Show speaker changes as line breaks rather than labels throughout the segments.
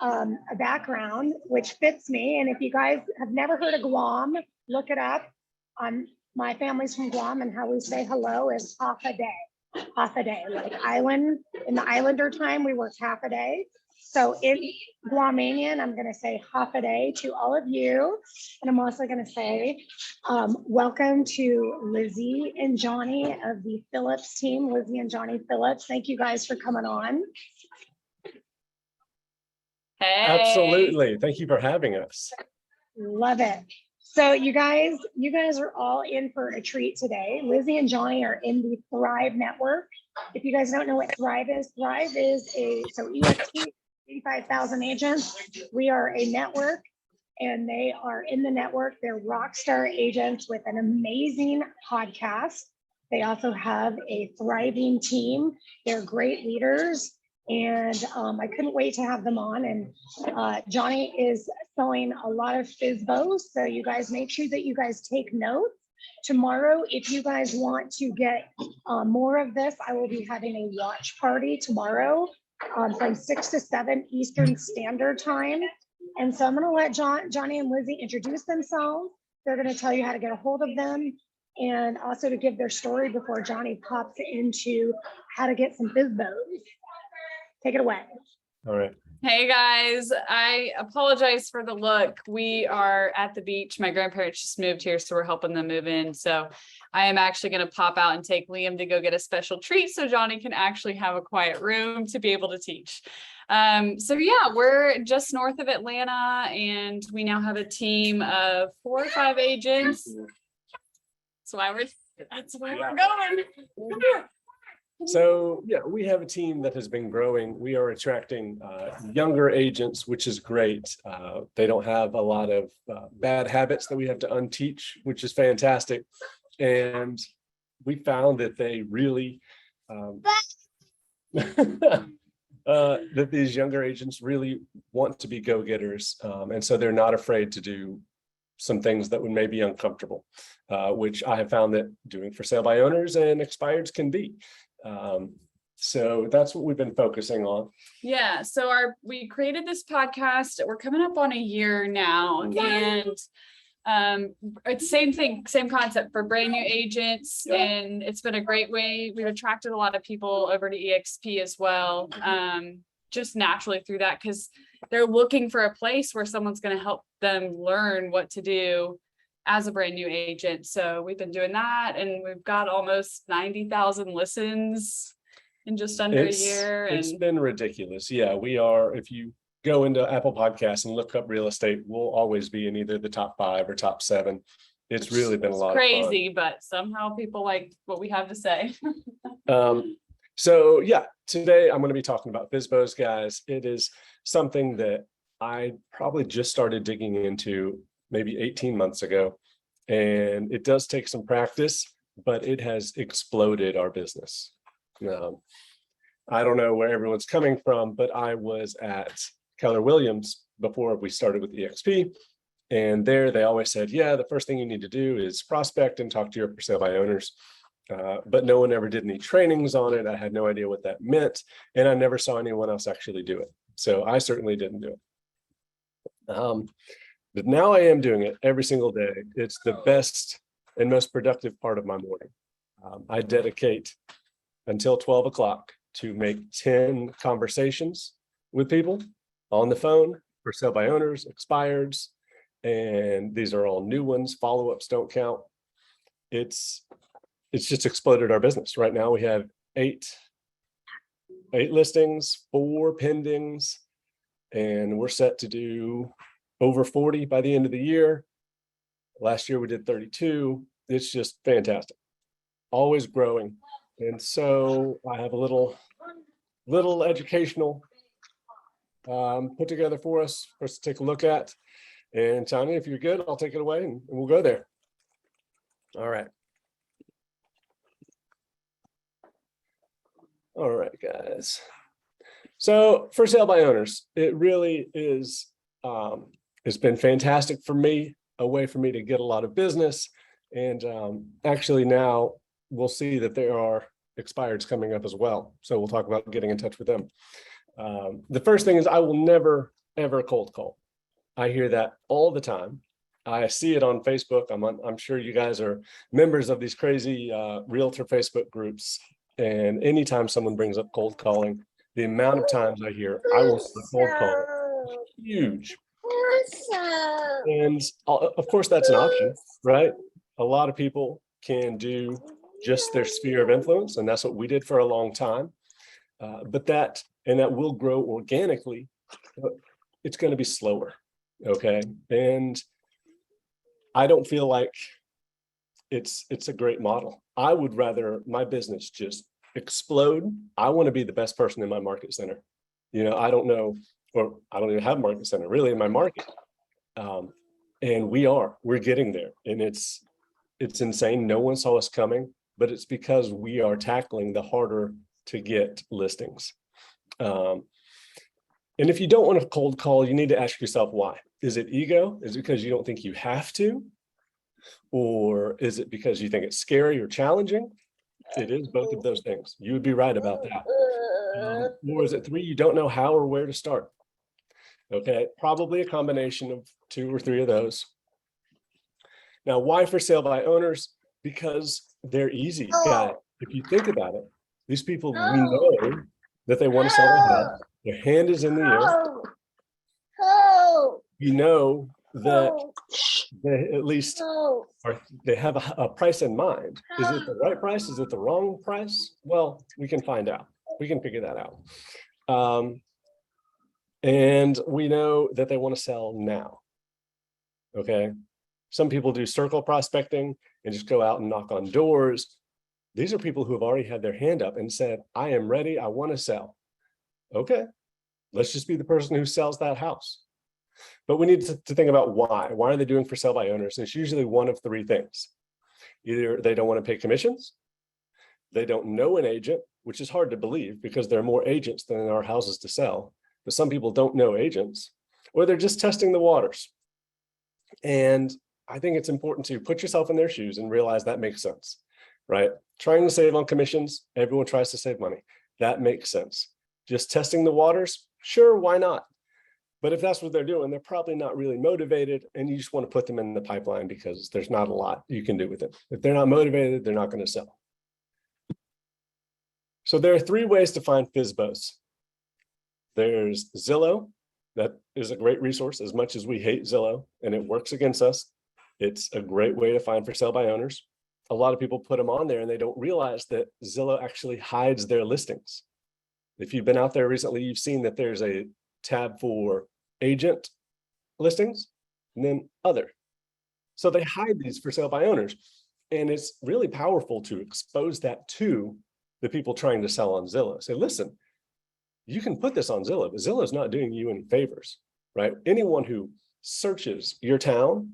a background which fits me. And if you guys have never heard of Guam, look it up. My family's from Guam, and how we say hello is half a day. Half a day, like island, in the islander time, we work half a day. So in Guamanian, I'm going to say half a day to all of you. And I'm also going to say, welcome to Lizzy and Johnny of the Phillips team, Lizzy and Johnny Phillips. Thank you guys for coming on.
Hey.
Absolutely. Thank you for having us.
Love it. So you guys are all in for a treat today. Lizzy and Johnny are in the Thrive Network. If you guys don't know what Thrive is so EXP, 85,000 agents. We are a network, and they are in the network. They're rock star agents with an amazing podcast. They also have a thriving team. They're great leaders. And I couldn't wait to have them on. And Johnny is selling a lot of FSBOs. So you guys make sure that you guys take notes. Tomorrow, if you guys want to get more of this, I will be having a watch party tomorrow from 6 to 7 Eastern Standard Time. And so I'm going to let Johnny and Lizzy introduce themselves. They're going to tell you how to get a hold of them, and also to give their story before Johnny pops into how to get some FSBOs. Take it away.
All right.
Hey guys, I apologize for the look. We are at the beach. My grandparents just moved here, so we're helping them move in. So I am actually going to pop out and take Liam to go get a special treat so Johnny can actually have a quiet room to be able to teach. So yeah, we're just north of Atlanta, and we now have a team of 4 or 5 agents. That's why we're going.
So yeah, we have a team that has been growing. We are attracting younger agents, which is great. They don't have a lot of bad habits that we have to unteach, which is fantastic. And we found that they really, that these younger agents really want to be go-getters. And so they're not afraid to do some things that would maybe be uncomfortable, which I have found that doing for sale by owners and expireds can be. So that's what we've been focusing on.
Yeah. So we created this podcast. We're coming up on a year now, and it's same thing, same concept for brand new agents. And it's been a great way. We've attracted a lot of people over to EXP as well. Just naturally through that, because they're looking for a place where someone's going to help them learn what to do as a brand new agent. So we've been doing that, and we've got almost 90,000 listens in just under a year.
It's been ridiculous. Yeah, we are. If you go into Apple Podcasts and look up real estate, we'll always be in either the top 5 or top 7. It's really been a lot
crazy,
of fun.
But somehow people like what we have to say.
So yeah, today I'm going to be talking about FSBOs, guys. It is something that I probably just started digging into maybe 18 months ago. And it does take some practice, but it has exploded our business. I don't know where everyone's coming from, but I was at Keller Williams before we started with EXP. And there they always said, yeah, the first thing you need to do is prospect and talk to your for sale by owners. But no one ever did any trainings on it. I had no idea what that meant. And I never saw anyone else actually do it. So I certainly didn't do it. But now I am doing it every single day. It's the best and most productive part of my morning. I dedicate until 12 o'clock to make 10 conversations with people on the phone, for sale by owners, expireds, and these are all new ones. Follow-ups don't count. It's just exploded our business. Right now we have 8 listings, 4 pendings, and we're set to do over 40 by the end of the year. Last year we did 32. It's just fantastic. Always growing. And so I have a little educational put together for us to take a look at. And Tanya, if you're good, I'll take it away and we'll go there. All right. All right, guys. So for sale by owners, it really is, it's been fantastic for me, a way for me to get a lot of business. And actually now we'll see that there are expireds coming up as well. So we'll talk about getting in touch with them. The first thing is I will never ever cold call. I hear that all the time. I see it on Facebook. I'm sure you guys are members of these crazy realtor Facebook groups. And anytime someone brings up cold calling, the amount of times I hear, I will cold call, is huge. And of course, that's an option, right? A lot of people can do just their sphere of influence, and that's what we did for a long time. But that will grow organically. But it's going to be slower, okay? And I don't feel like it's a great model. I would rather my business just explode. I want to be the best person in my market center. I don't know, or I don't even have a market center really in my market. And we're getting there, and it's insane. No one saw us coming, but it's because we are tackling the harder to get listings. And if you don't want to cold call, you need to ask yourself why. Is it ego? Is it because you don't think you have to? Or is it because you think it's scary or challenging? It is both of those things. You would be right about that. Or is it 3, you don't know how or where to start? Okay, probably a combination of 2 or 3 of those. Now, why for sale by owners? Because they're easy, guys. If you think about it, these people, we know that they want to sell their house. Their hand is in the air. We know that they at least they have a price in mind. Is it the right price? Is it the wrong price? Well, we can find out. We can figure that out. And we know that they want to sell now. Okay. Some people do circle prospecting and just go out and knock on doors. These are people who have already had their hand up and said, I am ready. I want to sell. Okay. Let's just be the person who sells that house. But we need to think about why. Why are they doing for sale by owners? And it's usually one of 3 things. Either they don't want to pay commissions, they don't know an agent, which is hard to believe because there are more agents than there are houses to sell. But some people don't know agents, or they're just testing the waters. And I think it's important to put yourself in their shoes and realize that makes sense, right? Trying to save on commissions, everyone tries to save money. That makes sense. Just testing the waters, sure, why not? But if that's what they're doing, they're probably not really motivated, and you just want to put them in the pipeline because there's not a lot you can do with it. If they're not motivated, they're not going to sell. So there are 3 ways to find FSBOs. There's Zillow. That is a great resource, as much as we hate Zillow and it works against us. It's a great way to find for sale by owners. A lot of people put them on there and they don't realize that Zillow actually hides their listings. If you've been out there recently, you've seen that there's a tab for agent listings and then other. So they hide these for sale by owners. And it's really powerful to expose that to the people trying to sell on Zillow. Say, listen, you can put this on Zillow, but Zillow's not doing you any favors, right? Anyone who searches your town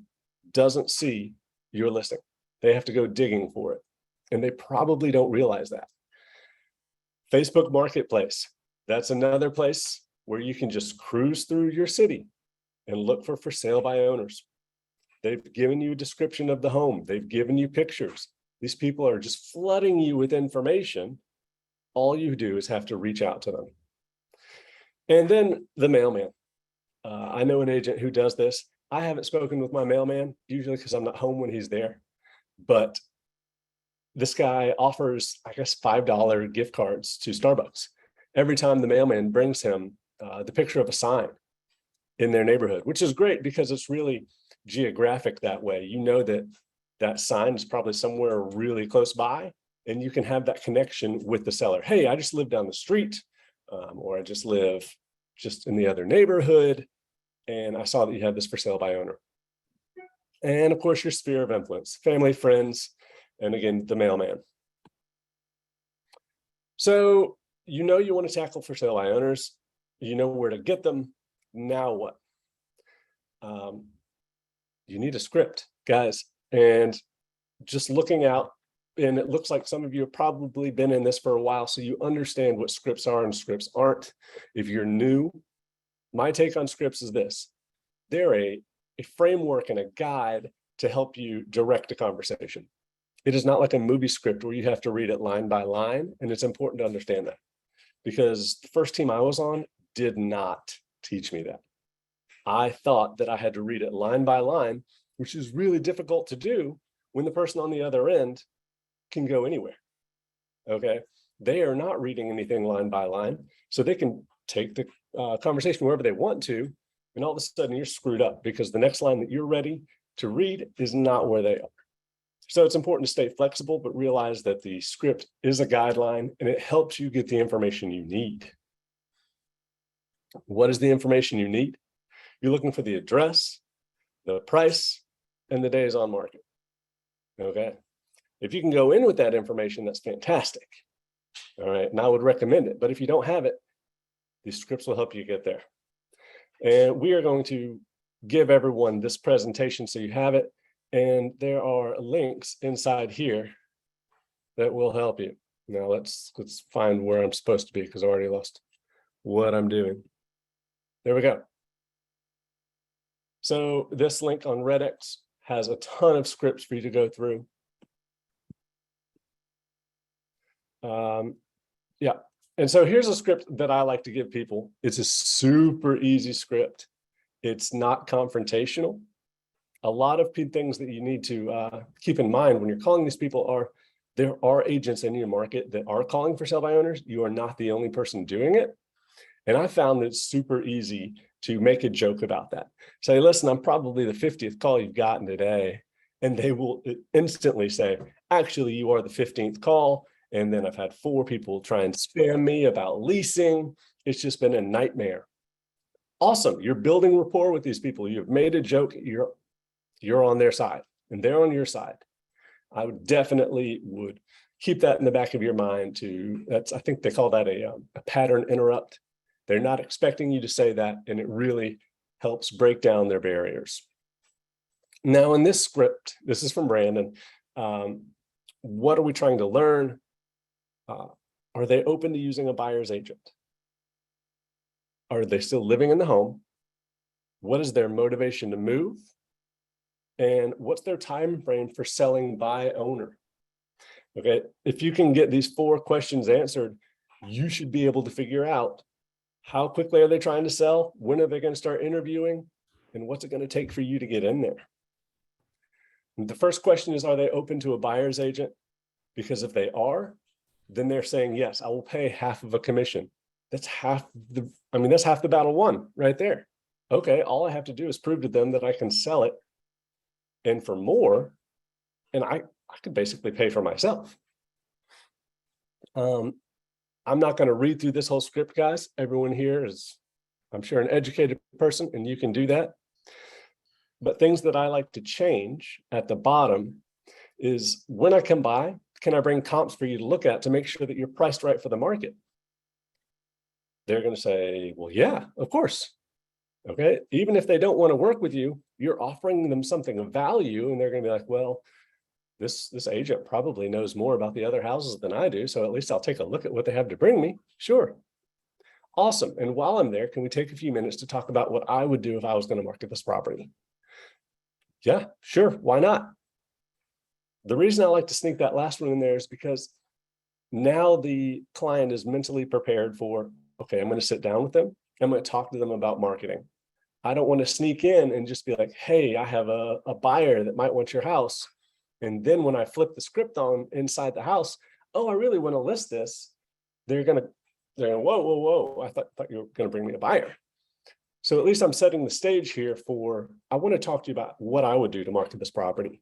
doesn't see your listing. They have to go digging for it. And they probably don't realize that. Facebook Marketplace, that's another place where you can just cruise through your city and look for sale by owners. They've given you a description of the home. They've given you pictures. These people are just flooding you with information. All you do is have to reach out to them. And then the mailman. I know an agent who does this. I haven't spoken with my mailman, usually because I'm not home when he's there. But this guy offers, I guess, $5 gift cards to Starbucks every time the mailman brings him the picture of a sign in their neighborhood, which is great because it's really geographic that way. You know that that sign is probably somewhere really close by, and you can have that connection with the seller. Hey, I just live down the street, or I just live just in the other neighborhood, and I saw that you had this for sale by owner. And of course, your sphere of influence, family, friends, and again, the mailman. So you know you want to tackle for sale by owners. You know where to get them. Now what? You need a script, guys. And just looking out, and it looks like some of you have probably been in this for a while, so you understand what scripts are and scripts aren't. If you're new, my take on scripts is this. They're a framework and a guide to help you direct a conversation. It is not like a movie script where you have to read it line by line, and it's important to understand that because the first team I was on did not teach me that. I thought that I had to read it line by line, which is really difficult to do when the person on the other end can go anywhere. Okay. They are not reading anything line by line, so they can take the conversation wherever they want to, and all of a sudden you're screwed up because the next line that you're ready to read is not where they are. So it's important to stay flexible, but realize that the script is a guideline and it helps you get the information you need. What is the information you need? You're looking for the address, the price, and the days on market. Okay. If you can go in with that information, that's fantastic. All right. And I would recommend it. But if you don't have it, these scripts will help you get there. And we are going to give everyone this presentation so you have it. And there are links inside here that will help you. Now let's find where I'm supposed to be because I already lost what I'm doing. There we go. So this link on Redx has a ton of scripts for you to go through. Yeah. And so here's a script that I like to give people. It's a super easy script. It's not confrontational. A lot of things that you need to keep in mind when you're calling these people are, there are agents in your market that are calling for sell by owners. You are not the only person doing it. And I found that it's super easy to make a joke about that. Say, listen, I'm probably the 50th call you've gotten today. And they will instantly say, actually, you are the 15th call. And then I've had 4 people try and spam me about leasing. It's just been a nightmare. Awesome. You're building rapport with these people. You've made a joke. You're on their side and they're on your side. I would definitely keep that in the back of your mind I think they call that a pattern interrupt. They're not expecting you to say that, and it really helps break down their barriers. Now in this script, this is from Brandon. What are we trying to learn? Are they open to using a buyer's agent? Are they still living in the home? What is their motivation to move? And what's their time frame for selling by owner? Okay, if you can get these 4 questions answered, you should be able to figure out how quickly are they trying to sell? When are they going to start interviewing? And what's it going to take for you to get in there? And the first question is, are they open to a buyer's agent? Because if they are, then they're saying, yes, I will pay half of a commission. That's half the battle won right there. Okay, all I have to do is prove to them that I can sell it and for more, and I could basically pay for myself. I'm not going to read through this whole script, guys. Everyone here is, I'm sure, an educated person, and you can do that. But things that I like to change at the bottom is when I come by, can I bring comps for you to look at to make sure that you're priced right for the market? They're going to say, well, yeah, of course. Okay. Even if they don't want to work with you, you're offering them something of value, and they're going to be like, well, this agent probably knows more about the other houses than I do. So at least I'll take a look at what they have to bring me. Sure. Awesome. And while I'm there, can we take a few minutes to talk about what I would do if I was going to market this property? Yeah, sure. Why not? The reason I like to sneak that last one in there is because now the client is mentally prepared for, okay, I'm going to sit down with them. I'm going to talk to them about marketing. I don't want to sneak in and just be like, hey, I have a buyer that might want your house. And then when I flip the script on inside the house, oh, I really want to list this. They're going, whoa. I thought you were going to bring me a buyer. So at least I'm setting the stage here for, I want to talk to you about what I would do to market this property.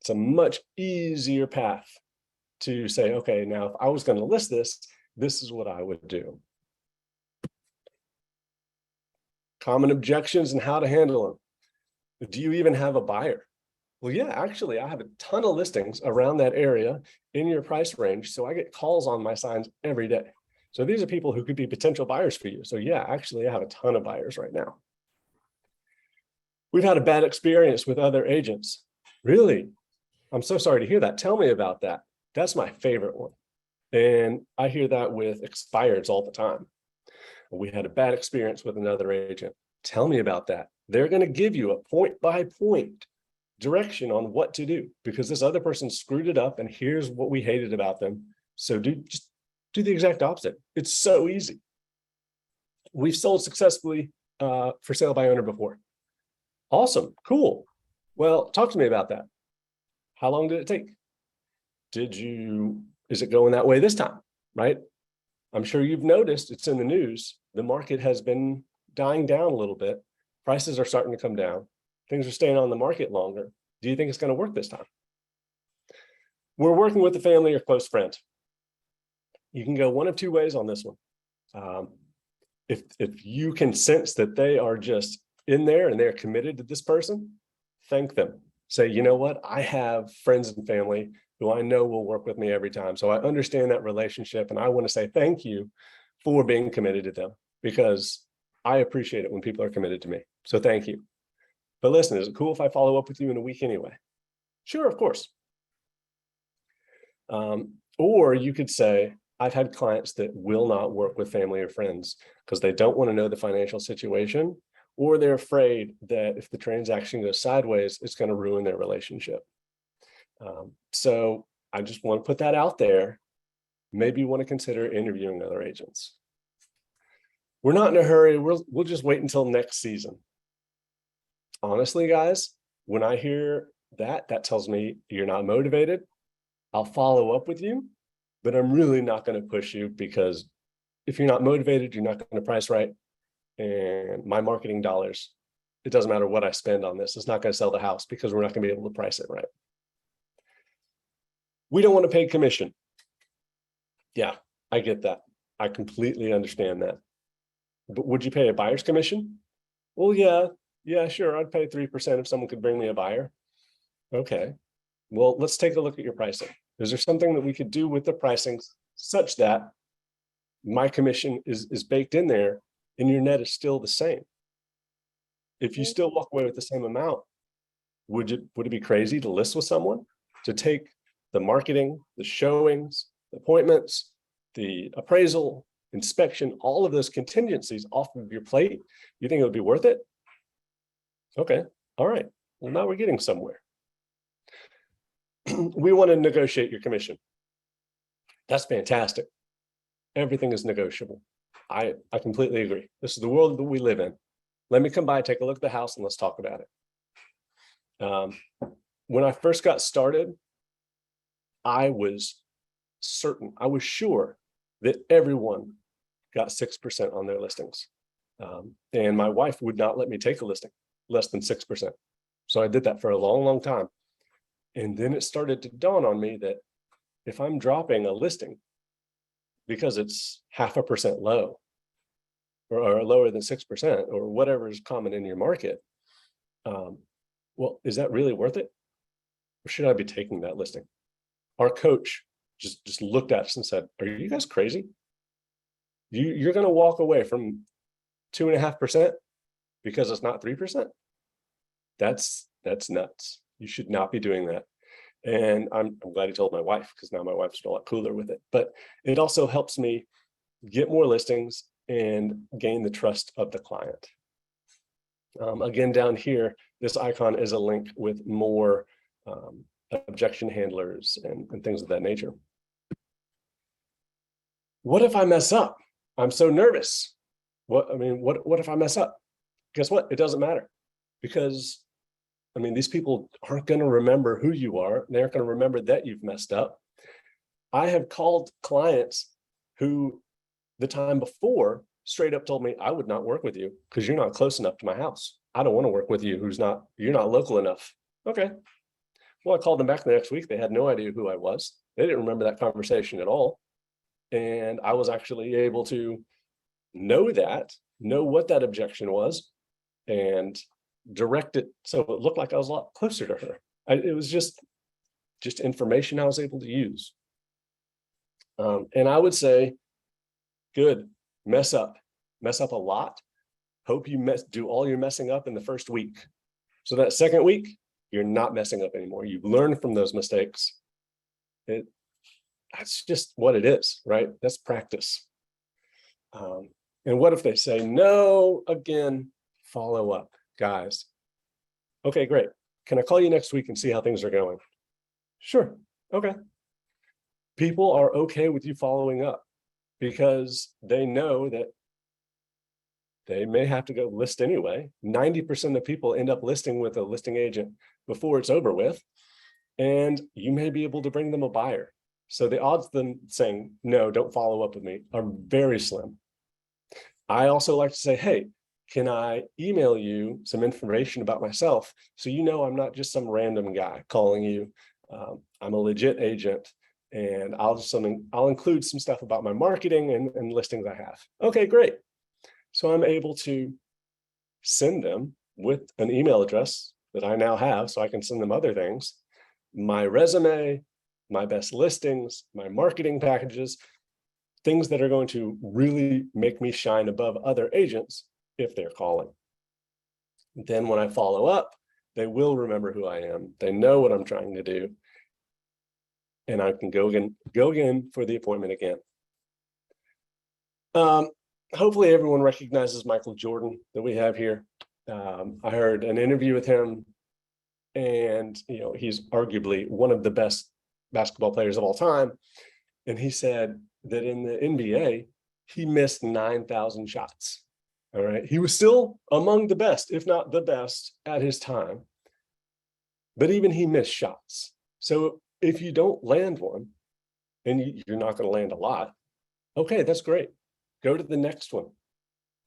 It's a much easier path to say, okay, now if I was going to list this, this is what I would do. Common objections and how to handle them. Do you even have a buyer? Well, yeah, actually, I have a ton of listings around that area in your price range. So I get calls on my signs every day. So these are people who could be potential buyers for you. So yeah, actually, I have a ton of buyers right now. We've had a bad experience with other agents. Really? I'm so sorry to hear that. Tell me about that. That's my favorite one. And I hear that with expireds all the time. We had a bad experience with another agent. Tell me about that. They're going to give you a point-by-point direction on what to do because this other person screwed it up and here's what we hated about them. So just do the exact opposite. It's so easy. We've sold successfully for sale by owner before. Awesome, cool. Well, talk to me about that. How long did it take? Is it going that way this time, right? I'm sure you've noticed, it's in the news, the market has been dying down a little bit. Prices are starting to come down. Things are staying on the market longer. Do you think it's going to work this time? We're working with a family or close friend. You can go one of two ways on this one. If you can sense that they are just in there and they're committed to this person, thank them. Say, you know what? I have friends and family who I know will work with me every time. So I understand that relationship, and I want to say thank you for being committed to them, because I appreciate it when people are committed to me. So thank you. But listen, is it cool if I follow up with you in a week anyway? Sure, of course. Or you could say, I've had clients that will not work with family or friends because they don't want to know the financial situation, or they're afraid that if the transaction goes sideways, it's going to ruin their relationship. So I just want to put that out there. Maybe you want to consider interviewing other agents. We're not in a hurry. We'll just wait until next season. Honestly, guys, when I hear that, that tells me you're not motivated. I'll follow up with you, but I'm really not going to push you, because if you're not motivated, you're not going to price right. And my marketing dollars, it doesn't matter what I spend on this, it's not going to sell the house because we're not going to be able to price it right. We don't want to pay commission. Yeah, I get that. I completely understand that. But would you pay a buyer's commission? Well, yeah, sure. I'd pay 3% if someone could bring me a buyer. Okay. Well, let's take a look at your pricing. Is there something that we could do with the pricing such that my commission is baked in there and your net is still the same? If you still walk away with the same amount, would it be crazy to list with someone, to take the marketing, the showings, the appointments, the appraisal, inspection, all of those contingencies off of your plate? You think it would be worth it? Okay. All right. Well, now we're getting somewhere. We want to negotiate your commission. That's fantastic. Everything is negotiable. I completely agree. This is the world that we live in. Let me come by, take a look at the house, and let's talk about it. When I first got started, I was sure that everyone got 6% on their listings. And my wife would not let me take a listing less than 6%. So I did that for a long, long time. And then it started to dawn on me that if I'm dropping a listing because it's 0.5% low, or lower than 6%, or whatever is common in your market, well, is that really worth it? Or should I be taking that listing? Our coach just looked at us and said, are you guys crazy? You're going to walk away from 2.5% because it's not 3%? That's nuts. You should not be doing that. And I'm glad he told my wife, because now my wife's a lot cooler with it. But it also helps me get more listings and gain the trust of the client. Again, down here, this icon is a link with more objection handlers and things of that nature. What if I mess up? I'm so nervous. What if I mess up? Guess what? It doesn't matter, because these people aren't going to remember who you are. They aren't going to remember that you've messed up. I have called clients who the time before straight up told me, I would not work with you because you're not close enough to my house. I don't want to work with you you're not local enough. Okay. Well, I called them back the next week. They had no idea who I was. They didn't remember that conversation at all. And I was actually able to know what that objection was, and direct it so it looked like I was a lot closer to her. It was just information I was able to use. And I would say, good, mess up a lot. Hope you do all your messing up in the first week. So that second week, you're not messing up anymore. You've learned from those mistakes. That's just what it is, right? That's practice. And what if they say no again? Follow up, guys. Okay, great. Can I call you next week and see how things are going? Sure. Okay. People are okay with you following up because they know that they may have to go list anyway. 90% of people end up listing with a listing agent before it's over with, and you may be able to bring them a buyer. So the odds of them saying, no, don't follow up with me are very slim. I also like to say, hey, can I email you some information about myself so you know I'm not just some random guy calling you. I'm a legit agent, and I'll include some stuff about my marketing and listings I have. Okay, great. So I'm able to send them with an email address that I now have, so I can send them other things, my resume, my best listings, my marketing packages, things that are going to really make me shine above other agents if they're calling. Then when I follow up, they will remember who I am. They know what I'm trying to do. And I can go again for the appointment again. Hopefully everyone recognizes Michael Jordan that we have here. I heard an interview with him, and he's arguably one of the best basketball players of all time. And he said that in the NBA, he missed 9,000 shots. All right. He was still among the best, if not the best at his time. But even he missed shots. So if you don't land one, and you're not going to land a lot, okay, that's great. Go to the next one.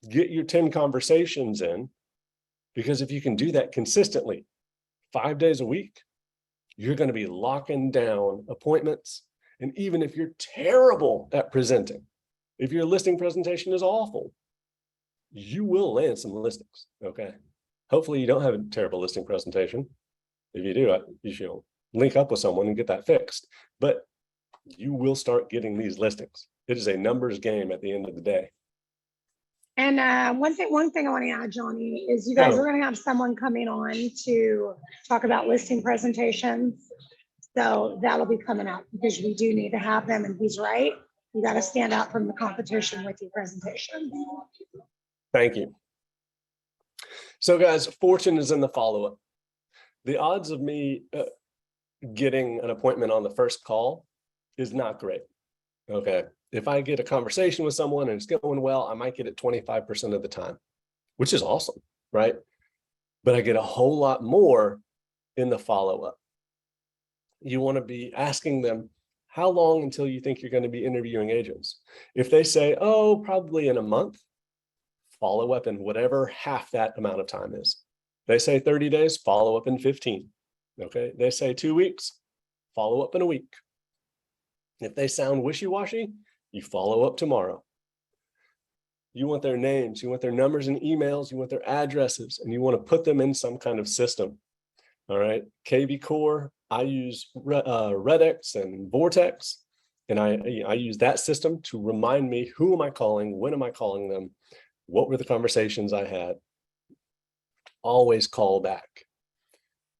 Get your 10 conversations in, because if you can do that consistently, 5 days a week, you're going to be locking down appointments. And even if you're terrible at presenting, if your listing presentation is awful, you will land some listings, okay? Hopefully you don't have a terrible listing presentation. If you do, you should link up with someone and get that fixed. But you will start getting these listings. It is a numbers game at the end of the day.
And one thing I want to add, Johnny, is you guys are going to have someone coming on to talk about listing presentations. So that'll be coming up, because we do need to have them, and he's right. You got to stand out from the competition with your presentation.
Thank you. So guys, fortune is in the follow-up. The odds of me getting an appointment on the first call is not great. Okay. If I get a conversation with someone and it's going well, I might get it 25% of the time, which is awesome, right? But I get a whole lot more in the follow-up. You want to be asking them, how long until you think you're going to be interviewing agents? If they say, oh, probably in a month, follow up in whatever half that amount of time is. They say 30 days, follow up in 15. Okay. They say 2 weeks, follow up in a week. If they sound wishy-washy, you follow up tomorrow. You want their names, you want their numbers and emails, you want their addresses, and you want to put them in some kind of system. All right. KV Core, I use Redx and Vortex, and I use that system to remind me, who am I calling? When am I calling them? What were the conversations I had? Always call back.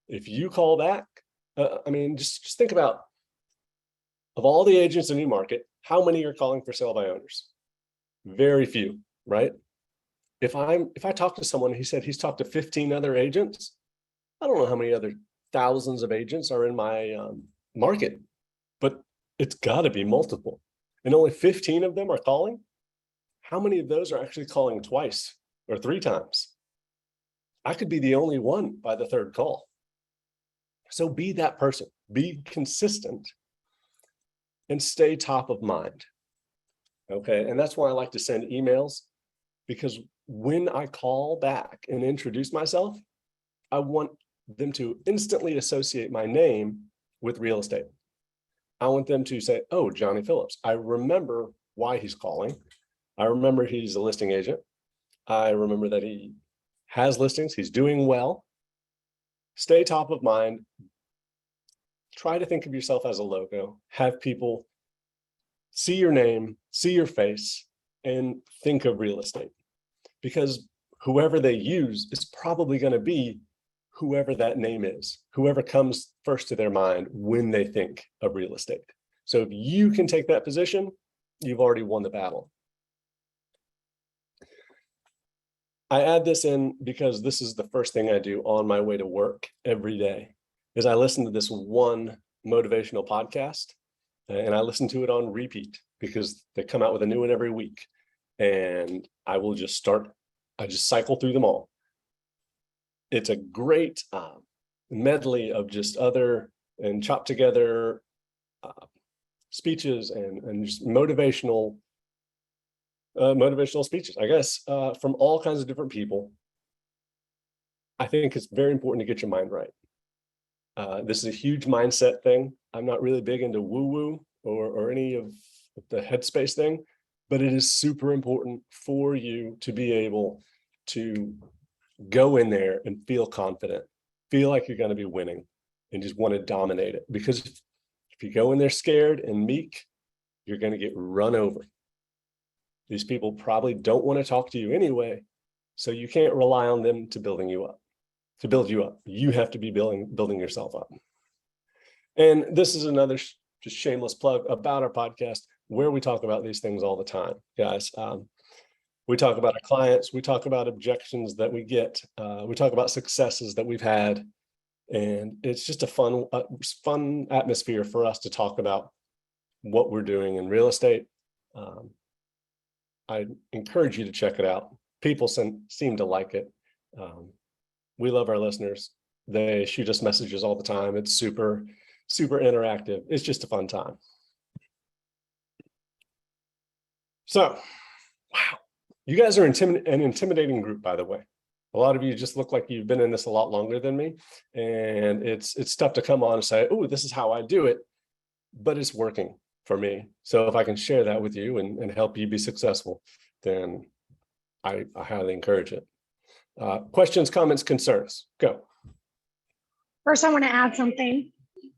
If you call back, just think about, of all the agents in the market, how many are calling for sale by owners? Very few, right? If I talk to someone, he said he's talked to 15 other agents, I don't know how many other thousands of agents are in my market, but it's got to be multiple. And only 15 of them are calling. How many of those are actually calling twice or 3 times? I could be the only one by the 3rd call. So be that person, be consistent, and stay top of mind. Okay, and that's why I like to send emails, because when I call back and introduce myself, I want them to instantly associate my name with real estate. I want them to say, oh, Johnny Phillips, I remember why he's calling. I remember he's a listing agent. I remember that he has listings, he's doing well. Stay top of mind. Try to think of yourself as a logo. Have people see your name, see your face, and think of real estate. Because whoever they use is probably going to be whoever that name is, whoever comes first to their mind when they think of real estate. So if you can take that position, you've already won the battle. I add this in because this is the first thing I do on my way to work every day, is I listen to this one motivational podcast, and I listen to it on repeat because they come out with a new one every week. And I will just start I just cycle through them all. It's a great medley of just other and chopped together speeches and just motivational speeches, I guess, from all kinds of different people. I think it's very important to get your mind right. This is a huge mindset thing. I'm not really big into woo-woo or any of the headspace thing, but it is super important for you to be able to go in there and feel confident, feel like you're going to be winning, and just want to dominate it. Because if you go in there scared and meek, you're going to get run over. These people probably don't want to talk to you anyway, so you can't rely on them to build you up. You have to be building yourself up. And this is another just shameless plug about our podcast, where we talk about these things all the time, guys. We talk about our clients, we talk about objections that we get, we talk about successes that we've had, and it's just a fun atmosphere for us to talk about what we're doing in real estate. I encourage you to check it out. People seem to like it. We love our listeners. They shoot us messages all the time. It's super interactive. It's just a fun time. So, wow, you guys are an intimidating group, by the way. A lot of you just look like you've been in this a lot longer than me, and it's tough to come on and say, oh, this is how I do it, but it's working for me. So if I can share that with you and help you be successful, then I highly encourage it. Questions, comments, concerns, go.
First, I want to add something.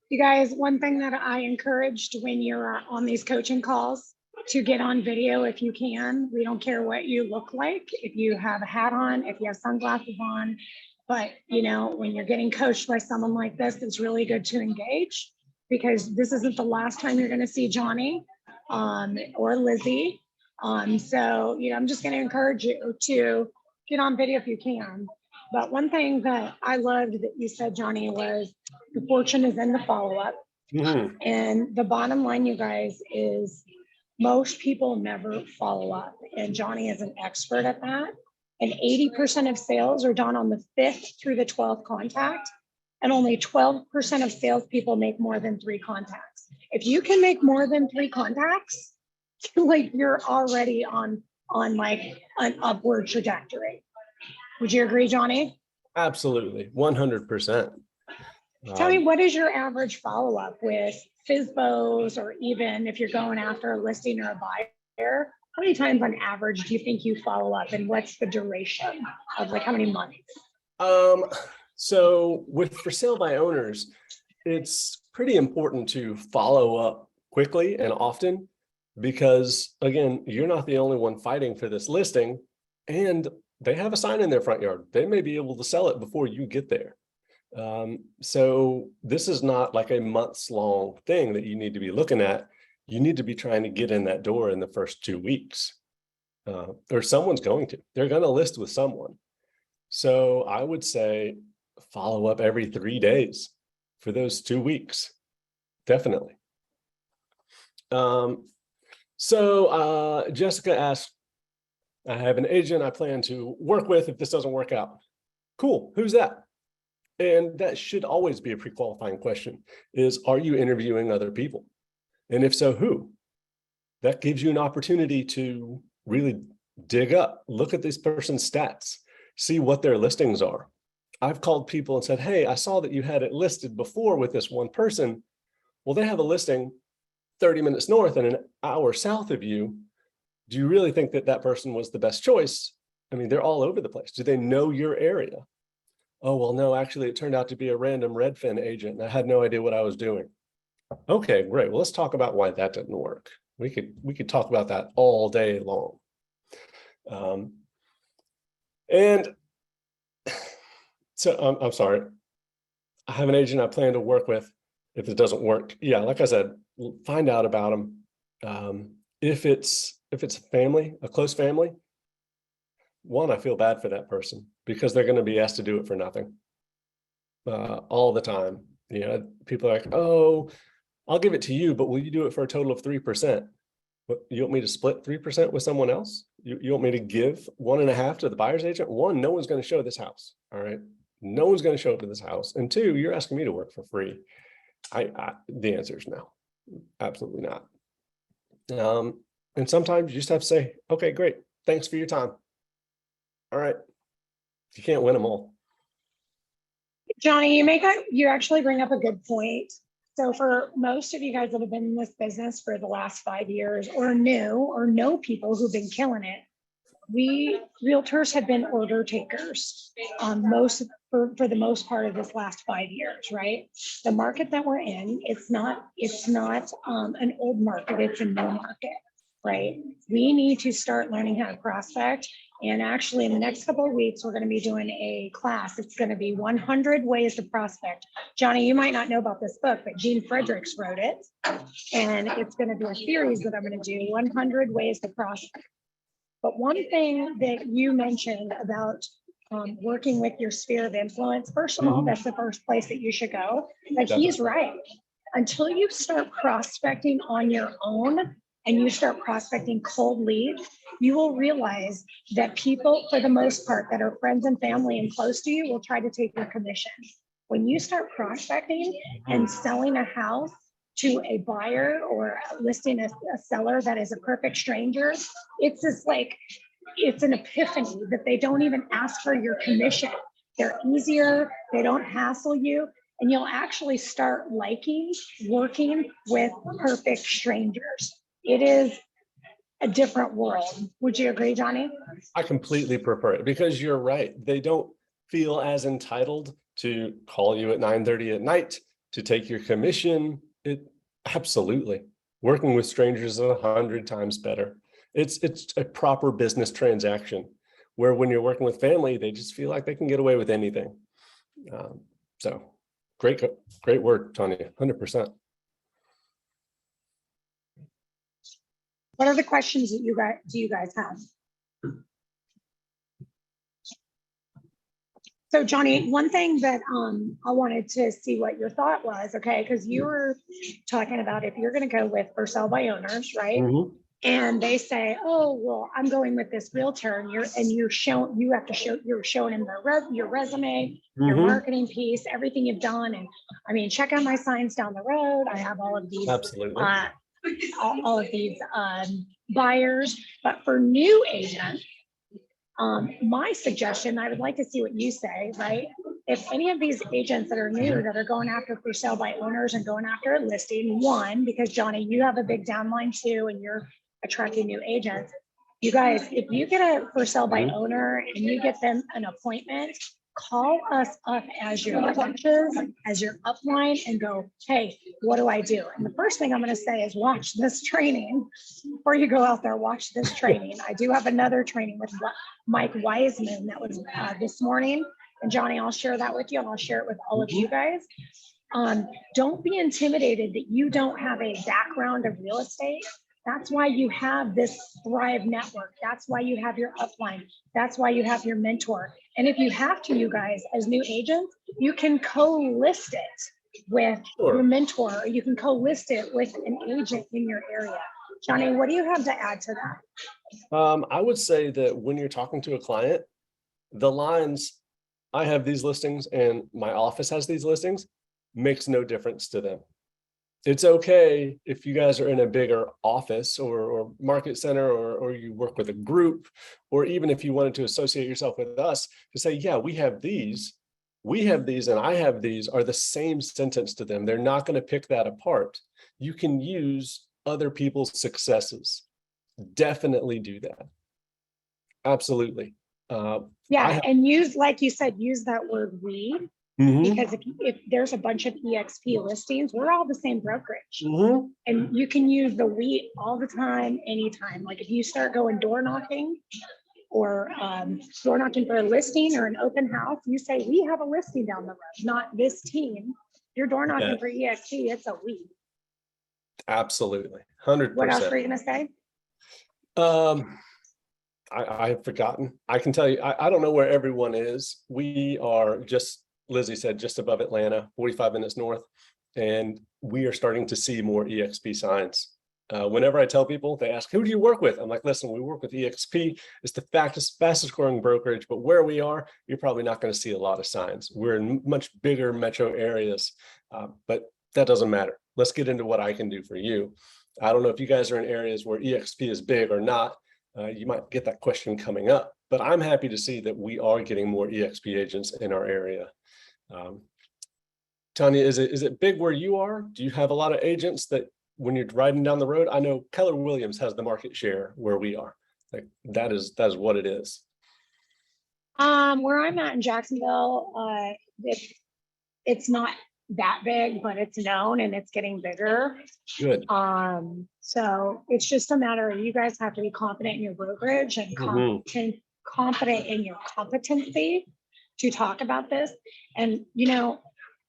You guys, one thing that I encouraged when you're on these coaching calls, to get on video if you can. We don't care what you look like, if you have a hat on, if you have sunglasses on, but when you're getting coached by someone like this, it's really good to engage, because this isn't the last time you're going to see Johnny or Lizzy. So I'm just going to encourage you to get on video if you can. But one thing that I loved that you said, Johnny, was the fortune is in the follow-up. Mm-hmm. And the bottom line, you guys, is most people never follow up. And Johnny is an expert at that. And 80% of sales are done on the 5th through the 12th contact. And only 12% of salespeople make more than 3 contacts. If you can make more than 3 contacts, you're already on like an upward trajectory. Would you agree, Johnny?
Absolutely, 100%.
Tell me, what is your average follow-up with FSBOs, or even if you're going after a listing or a buyer? How many times on average do you think you follow up, and what's the duration of how many months?
So with for sale by owners, it's pretty important to follow up quickly and often, because again, you're not the only one fighting for this listing, and they have a sign in their front yard. They may be able to sell it before you get there. So this is not like a months long thing that you need to be looking at. You need to be trying to get in that door in the first 2 weeks, or someone's they're going to list with someone. So I would say follow up every 3 days for those 2 weeks. Definitely. So Jessica asked, I have an agent I plan to work with if this doesn't work out. Cool. Who's that? And that should always be a pre-qualifying question, is, are you interviewing other people? And if so, who? That gives you an opportunity to really dig up, look at this person's stats, see what their listings are. I've called people and said, hey, I saw that you had it listed before with this one person. Well, they have a listing 30 minutes north and an hour south of you. Do you really think that that person was the best choice? I mean, they're all over the place. Do they know your area? Oh, well, no, actually, it turned out to be a random Redfin agent, and I had no idea what I was doing. Okay, great. Well, let's talk about why that didn't work. We could talk about that all day long. And so I'm sorry. I have an agent I plan to work with if it doesn't work. Yeah, like I said, find out about them. If it's a family, a close family, one, I feel bad for that person, because they're going to be asked to do it for nothing all the time. People are like, oh, I'll give it to you, but will you do it for a total of 3%? What, you want me to split 3% with someone else? You want me to give 1.5 to the buyer's agent? One, no one's going to show this house. All right. No one's going to show up to this house. And two, you're asking me to work for free. The answer is no, absolutely not. And sometimes you just have to say, okay, great. Thanks for your time. All right. You can't win them all.
Johnny, you actually bring up a good point. So for most of you guys that have been in this business for the last 5 years or know people who've been killing it, we realtors have been order takers for the most part of this last 5 years, right? The market that we're in, it's not an old market, it's a new market, right? We need to start learning how to prospect. And actually in the next couple of weeks, we're going to be doing a class. It's going to be 100 ways to prospect. Johnny, you might not know about this book, but Gene Fredericks wrote it. And it's going to be a series that I'm going to do, 100 ways to prospect. But one thing that you mentioned about working with your sphere of influence, first of all, that's the first place that you should go. But he's right. Until you start prospecting on your own and you start prospecting cold leads, you will realize that people, for the most part, that are friends and family and close to you will try to take your commission. When you start prospecting and selling a house to a buyer or listing a seller that is a perfect stranger, it's just like, it's an epiphany that they don't even ask for your commission. They're easier, they don't hassle you, and you'll actually start liking working with perfect strangers. It is a different world. Would you agree, Johnny?
I completely prefer it because you're right. They don't feel as entitled to call you at 9:30 at night to take your commission. Absolutely. Working with strangers is 100 times better. It's a proper business transaction where when you're working with family, they just feel like they can get away with anything. So great word, Tanya, 100%.
What are the questions that do you guys have? So Johnny, one thing that I wanted to see what your thought was, okay, because you were talking about if you're going to go with for sale by owners, right?
Mm-hmm.
And they say, oh, well, I'm going with this realtor, and you're showing them your resume, your marketing piece, everything you've done, and I mean, check out my signs down the road. I have all of these,
absolutely,
all of these buyers, but for new agents. My suggestion, I would like to see what you say, right? If any of these agents that are new that are going after for sale by owners and going after a listing, one, because Johnny, you have a big downline too, and you're attracting new agents. You guys, if you get a for sale by owner and you get them an appointment, call us up as your coaches, as your upline, and go, hey, what do I do? And the first thing I'm going to say is watch this training before you go out there. Watch this training. I do have another training with Mike Wiseman that was this morning. And Johnny, I'll share that with you, and I'll share it with all of you guys. Don't be intimidated that you don't have a background of real estate. That's why you have this Thrive network. That's why you have your upline. That's why you have your mentor. And if you have to, you guys, as new agents, you can co-list it with your mentor, or you can co-list it with an agent in your area. Johnny, what do you have to add to that?
I would say that when you're talking to a client, the lines, I have these listings and my office has these listings, makes no difference to them. It's okay if you guys are in a bigger office or market center, or you work with a group, or even if you wanted to associate yourself with us to say, yeah, we have these, and I have these, are the same sentence to them. They're not going to pick that apart. You can use other people's successes. Definitely do that. Absolutely.
And use, like you said, use that word we. Because if there's a bunch of EXP listings, we're all the same brokerage. And you can use the we all the time, anytime. Like if you start going door knocking or door knocking for a listing or an open house, you say, we have a listing down the road, not this team. You're door knocking for EXP, it's a we.
Absolutely. 100%.
What else were you going to say?
I've forgotten. I can tell you, I don't know where everyone is. We are just, Lizzy said, just above Atlanta, 45 minutes north, and we are starting to see more EXP signs. Whenever I tell people, they ask, who do you work with? I'm like, listen, we work with EXP. It's the fastest growing brokerage, but where we are, you're probably not going to see a lot of signs. We're in much bigger metro areas, but that doesn't matter. Let's get into what I can do for you. I don't know if you guys are in areas where EXP is big or not. You might get that question coming up, but I'm happy to see that we are getting more EXP agents in our area. Tanya, is it big where you are? Do you have a lot of agents that when you're riding down the road? I know Keller Williams has the market share where we are. Like that is what it is.
Where I'm at in Jacksonville, it's not that big, but it's known and it's getting bigger.
Good.
So it's just a matter of you guys have to be confident in your brokerage and confident in your competency to talk about this. And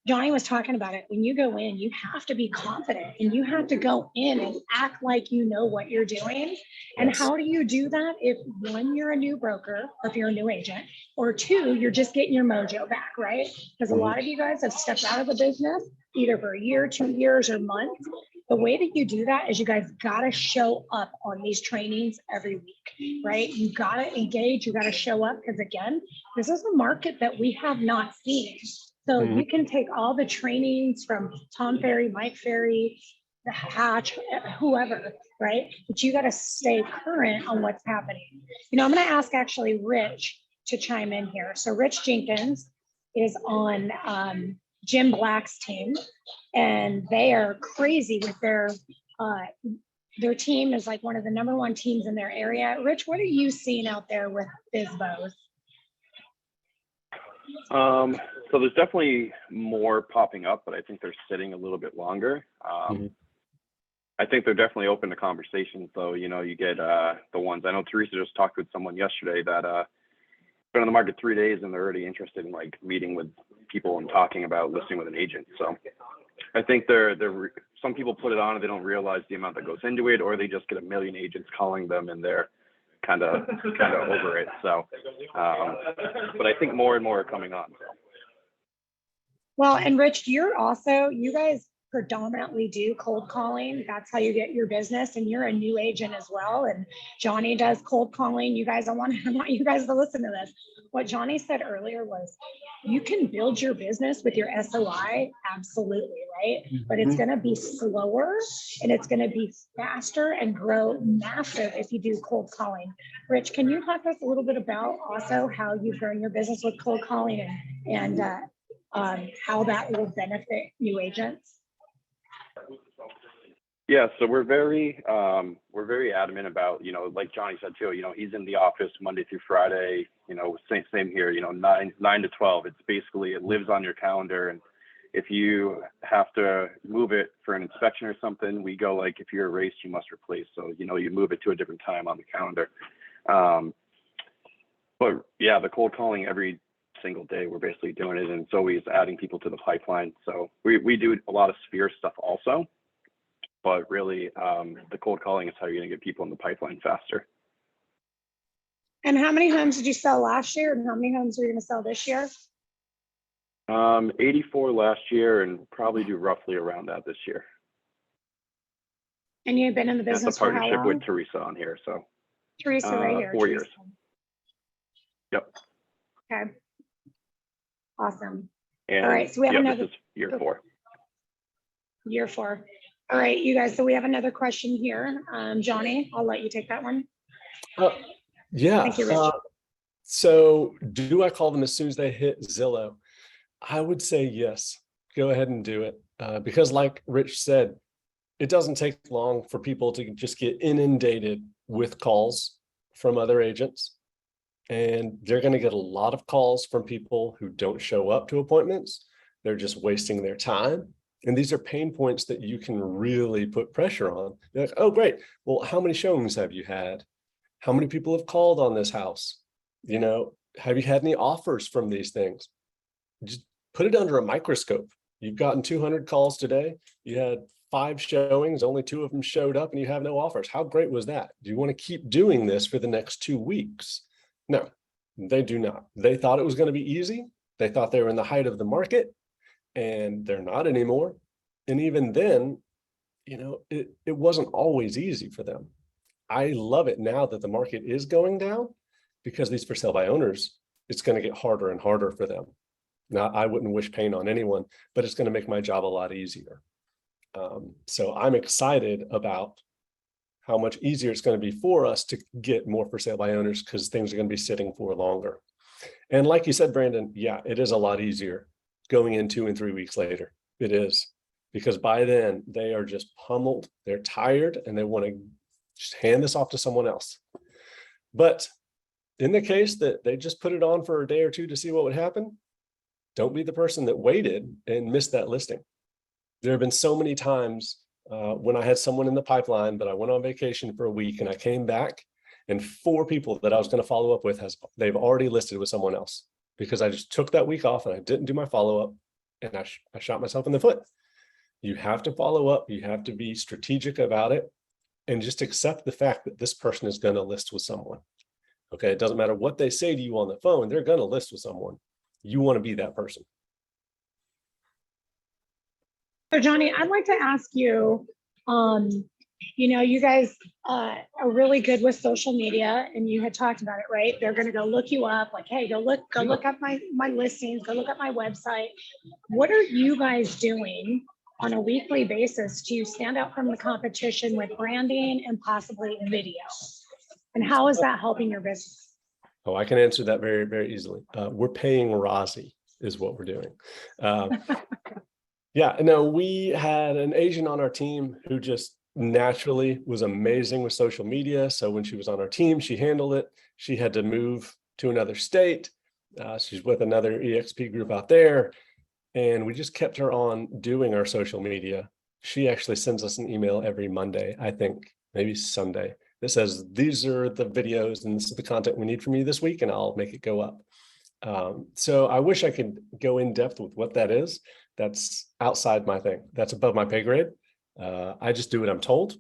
Johnny was talking about it. When you go in, you have to be confident and you have to go in and act like you know what you're doing. And
Yes.
how do you do that? If one, you're a new broker, or if you're a new agent, or two, you're just getting your mojo back, right? Because a lot of you guys have stepped out of the business either for a year, 2 years, or months. The way that you do that is you guys got to show up on these trainings every week, right? You got to engage, you got to show up, because again, this is a market that we have not seen. So you can take all the trainings from Tom Ferry, Mike Ferry, the Hatch, whoever, right? But you got to stay current on what's happening. I'm going to ask actually Rich to chime in here. So Rich Jenkins is on Jim Black's team, and they are crazy with their team is like one of the #1 teams in their area. Rich, what are you seeing out there with FSBOs?
So there's definitely more popping up, but I think they're sitting a little bit longer. I think they're definitely open to conversations, though. You get the ones. I know Teresa just talked with someone yesterday that been on the market 3 days and they're already interested in like meeting with people and talking about listing with an agent. So I think some people put it on and they don't realize the amount that goes into it, or they just get a million agents calling them and they're kind of over it. So, but I think more and more are coming on. So.
Well, and Rich, you guys predominantly do cold calling. That's how you get your business, and you're a new agent as well. And Johnny does cold calling. You guys, I want you guys to listen to this. What Johnny said earlier was, you can build your business with your SOI, absolutely, right? But it's going to be slower and it's going to be faster and grow massive if you do cold calling. Rich, can you talk to us a little bit about also how you've grown your business with cold calling and how that will benefit new agents?
Yeah, so we're very adamant about, like Johnny said too, he's in the office Monday through Friday, same here, 9 to 12. It's basically, it lives on your calendar. And if you have to move it for an inspection or something, we go like, if you're erased, you must replace. So, you move it to a different time on the calendar. But yeah, the cold calling every single day, we're basically doing it, and it's always adding people to the pipeline. So we do a lot of Sphere stuff also, but really the cold calling is how you're going to get people in the pipeline faster.
And how many homes did you sell last year, and how many homes are you going to sell this year?
84 last year, and probably do roughly around that this year.
And you've been in the business
That's a
for how
partnership
long?
with Teresa on here. So
Teresa right here.
4 years. Yep.
Okay. Awesome.
And
all right, so we have another
this is year 4.
Year 4. All right, you guys, so we have another question here. Johnny, I'll let you take that one.
Yeah.
Thank you, Rich.
So do I call them as soon as they hit Zillow? I would say yes. Go ahead and do it. Because like Rich said, it doesn't take long for people to just get inundated with calls from other agents. And they're going to get a lot of calls from people who don't show up to appointments. They're just wasting their time. And these are pain points that you can really put pressure on. You're like, oh, great. Well, how many showings have you had? How many people have called on this house? Have you had any offers from these things? Just put it under a microscope. You've gotten 200 calls today. You had 5 showings, only 2 of them showed up, and you have no offers. How great was that? Do you want to keep doing this for the next 2 weeks? No, they do not. They thought it was going to be easy. They thought they were in the height of the market, and they're not anymore. And even then, it wasn't always easy for them. I love it now that the market is going down, because these for sale by owners, it's going to get harder and harder for them. Now, I wouldn't wish pain on anyone, but it's going to make my job a lot easier. So I'm excited about how much easier it's going to be for us to get more for sale by owners, because things are going to be sitting for longer. And like you said, Brandon, yeah, it is a lot easier going in 2 and 3 weeks later. It is, because by then they are just pummeled, they're tired, and they want to just hand this off to someone else. But in the case that they just put it on for a day or two to see what would happen, don't be the person that waited and missed that listing. There have been so many times when I had someone in the pipeline, but I went on vacation for a week and I came back, and 4 people that I was going to follow up with they've already listed with someone else, because I just took that week off and I didn't do my follow-up, and I shot myself in the foot. You have to follow up. You have to be strategic about it, and just accept the fact that this person is going to list with someone. Okay. It doesn't matter what they say to you on the phone. They're going to list with someone. You want to be that person.
So Johnny, I'd like to ask you, you guys are really good with social media, and you had talked about it, right? They're going to go look you up, like, hey, go look up my listings, go look up my website. What are you guys doing on a weekly basis to stand out from the competition with branding and possibly video? And how is that helping your business?
Oh, I can answer that very, very easily. We're paying Rozzy is what we're doing. Yeah, no, we had an agent on our team who just naturally was amazing with social media. So when she was on our team, she handled it. She had to move to another state. She's with another EXP group out there. And we just kept her on doing our social media. She actually sends us an email every Monday, I think, maybe Sunday, that says, these are the videos and this is the content we need from you this week, and I'll make it go up. So I wish I could go in depth with what that is. That's outside my thing. That's above my pay grade. I just do what I'm told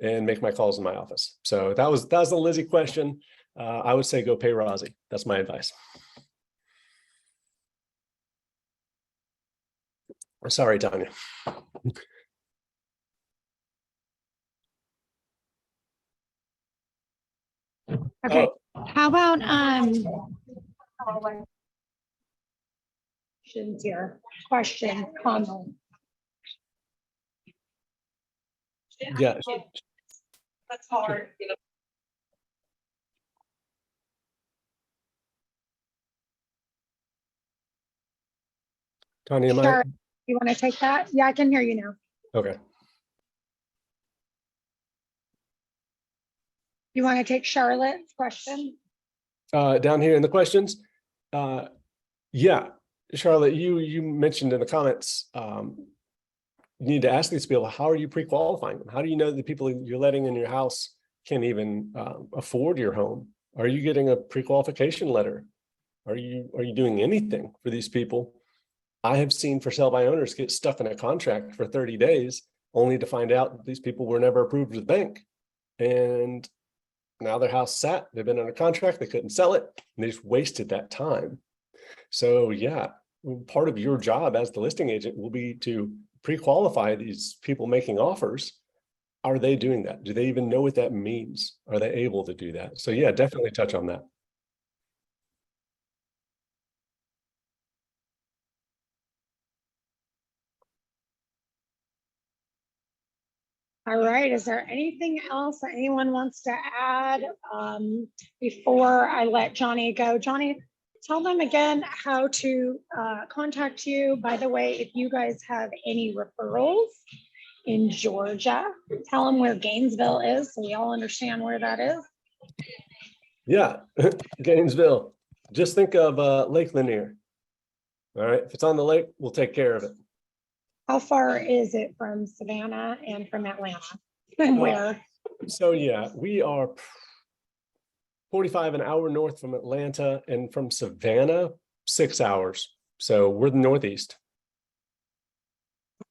and make my calls in my office. So that was the Lizzy question. I would say go pay Rozzy. That's my advice. Sorry, Tanya.
Okay, how about here, question, comment?
Yeah.
That's hard.
Tanya, am I?
Sure. You want to take that? Yeah, I can hear you now.
Okay.
You want to take Charlotte's question?
Down here in the questions. Yeah, Charlotte, you mentioned in the comments, you need to ask these people, how are you pre-qualifying them? How do you know the people you're letting in your house can even afford your home? Are you getting a pre-qualification letter? Are you doing anything for these people? I have seen for sale by owners get stuck in a contract for 30 days, only to find out that these people were never approved with the bank. And now their house sat, they've been under contract, they couldn't sell it, and they just wasted that time. So yeah, part of your job as the listing agent will be to pre-qualify these people making offers. Are they doing that? Do they even know what that means? Are they able to do that? So yeah, definitely touch on that.
All right, is there anything else that anyone wants to add before I let Johnny go? Johnny, tell them again how to contact you. By the way, if you guys have any referrals in Georgia, tell them where Gainesville is so we all understand where that is.
Yeah, Gainesville. Just think of Lake Lanier. All right, if it's on the lake, we'll take care of it.
How far is it from Savannah and from Atlanta? And where?
So yeah, we are 45 an hour north from Atlanta, and from Savannah, 6 hours. So we're the Northeast.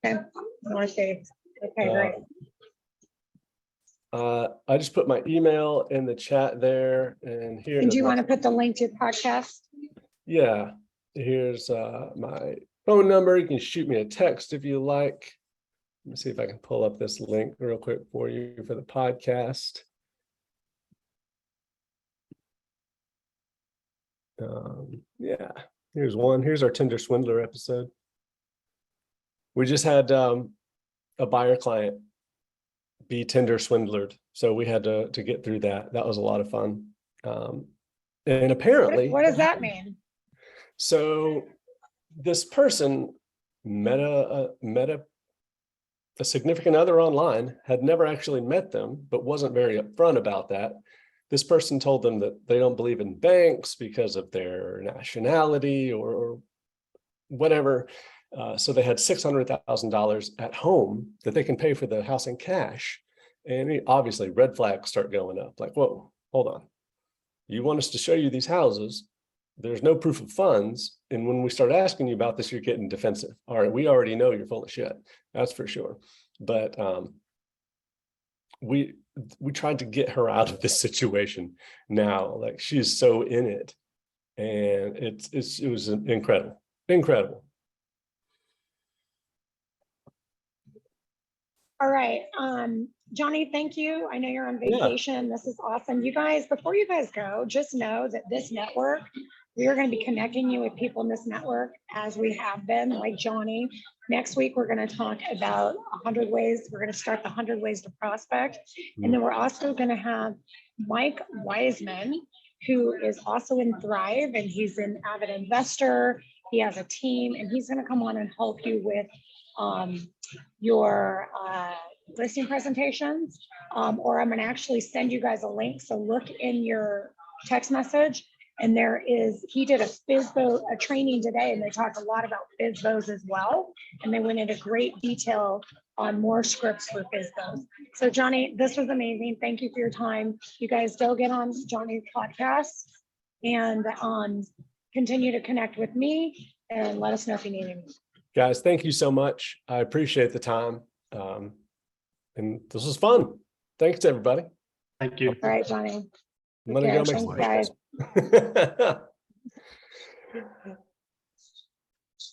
Okay, Northeast. Okay, great.
I just put my email in the chat there, and here.
And do you want to put the link to your podcast?
Yeah, here's my phone number. You can shoot me a text if you like. Let me see if I can pull up this link real quick for you for the podcast. Yeah, here's one. Here's our Tinder Swindler episode. We just had a buyer client be Tinder swindlered, so we had to get through that. That was a lot of fun. And apparently,
What does that mean?
so this person met a significant other online, had never actually met them, but wasn't very upfront about that. This person told them that they don't believe in banks because of their nationality or whatever. So they had $600,000 at home that they can pay for the house in cash. And obviously red flags start going up, like, whoa, hold on. You want us to show you these houses. There's no proof of funds. And when we start asking you about this, you're getting defensive. All right, we already know you're full of shit. That's for sure. But we tried to get her out of this situation now. Like, she's so in it. And it was incredible.
All right. Johnny, thank you. I know you're on vacation. This is awesome. You guys, before you guys go, just know that this network, we are going to be connecting you with people in this network as we have been, like Johnny. Next week, we're going to talk about 100 ways. We're going to start the 100 ways to prospect. And then we're also going to have Mike Wiseman, who is also in Thrive, and he's an avid investor. He has a team, and he's going to come on and help you with your listing presentations, or I'm going to actually send you guys a link. So look in your text message, and he did a FSBO, a training today, and they talked a lot about FSBOs as well. And they went into great detail on more scripts for FSBOs. So Johnny, this was amazing. Thank you for your time. You guys still get on Johnny's podcast and continue to connect with me and let us know if you need anything.
Guys, thank you so much. I appreciate the time. And this was fun. Thanks, everybody.
Thank you.
All right, Johnny.
I'm gonna go make
Thanks,
some
guys.
breakfast.